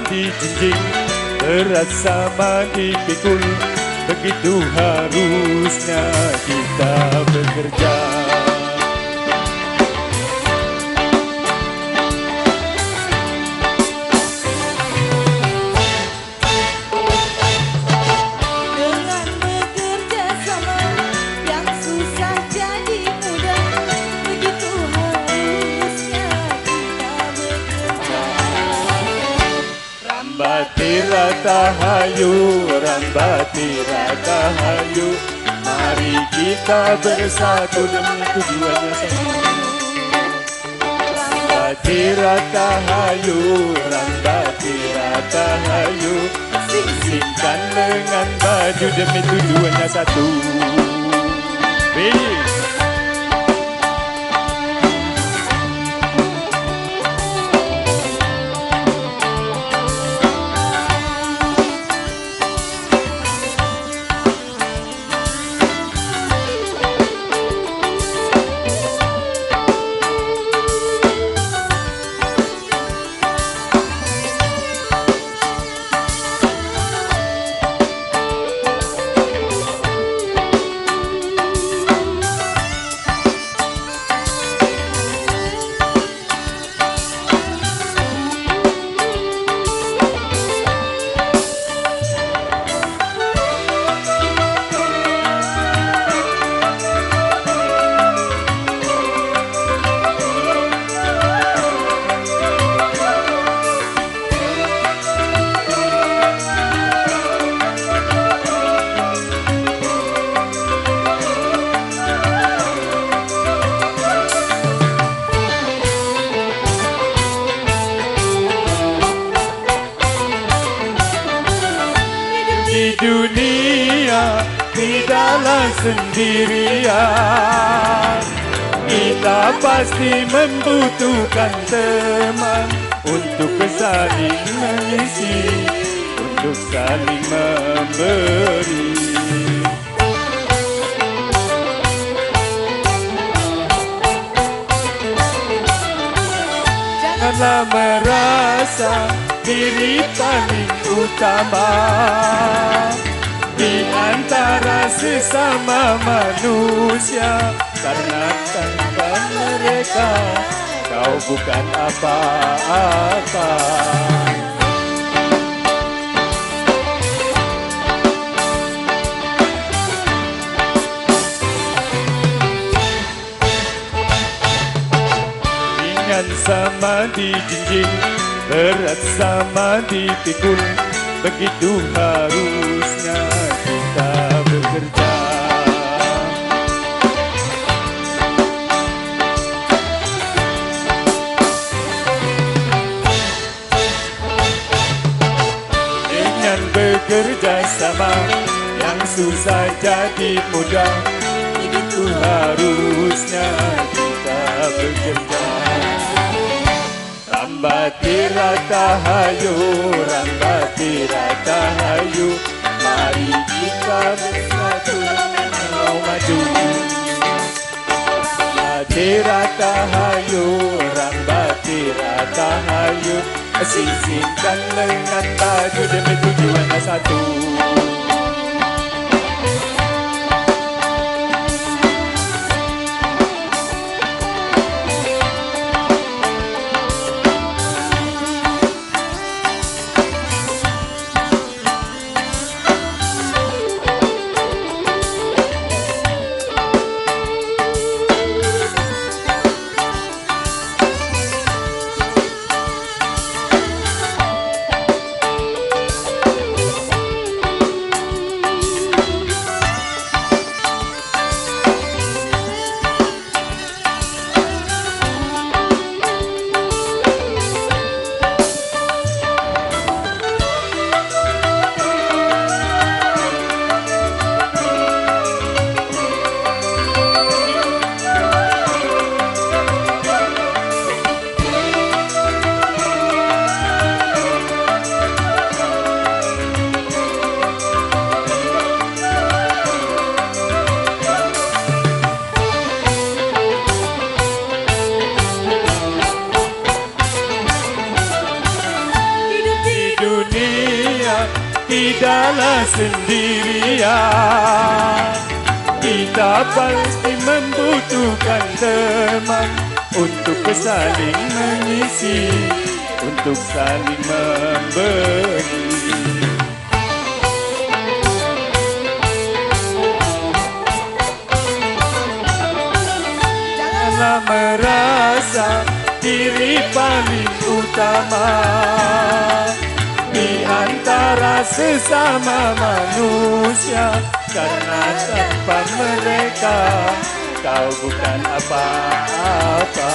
dijinjing, berat sama dipikul. Begitu harusnya kita bekerja. Dengan bekerja sama, yang susah jadi mudah. Begitu harusnya kita bekerja. Rambati rata hayu, rambati rata hayu, mari kita bersatu demi tujuan yang sama. Rambati rata hayu, rambati rata hayu, sing-singkan dengan baju demi tujuan yang satu. Peace. Di dunia tidaklah sendirian, kita pasti membutuhkan teman untuk saling mengisi, untuk saling memberi. Janganlah merasa diri paling utama di antara sesama manusia, karena tanpa mereka kau bukan apa-apa. Ringan sama dijinjing, berat sama dipikul. Begitu harusnya kita bekerja. Dengan bekerja sama, yang susah jadi mudah. Begitu harusnya kita bekerja. Rambati rata hayu, rambati rata hayu, mari kita bersatu mau maju. Rambati rata hayu, rambati rata hayu, sing-singkan lengan baju demi tujuan yang satu. tidaklah sendirian. Kita pasti membutuhkan teman untuk saling mengisi, untuk saling memberi. Janganlah merasa diri paling utama di antara sesama manusia, karena tanpa mereka kau bukan apa-apa.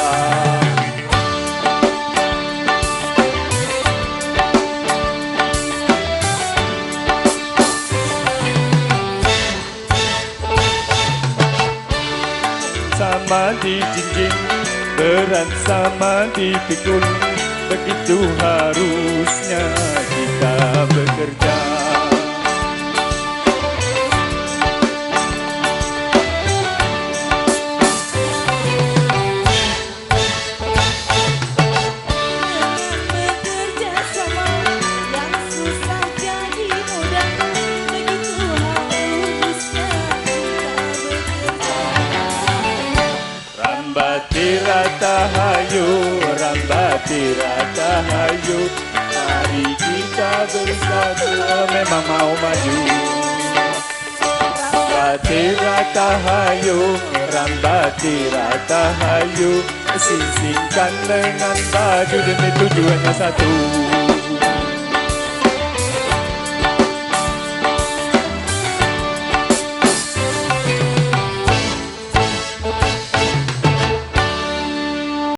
Sama dijinjing, berat sama dipikul, begitu harusnya kita bekerja. Bekerja sama, yang susah jadi mudah. Begitu harusnya kita bekerja. Rambati ratahayu, rambati ratahayu, mari kita bersatu, memang mau maju. Rambati ratahayu, rambati ratahayu, sisingkan dengan baju demi tujuannya satu.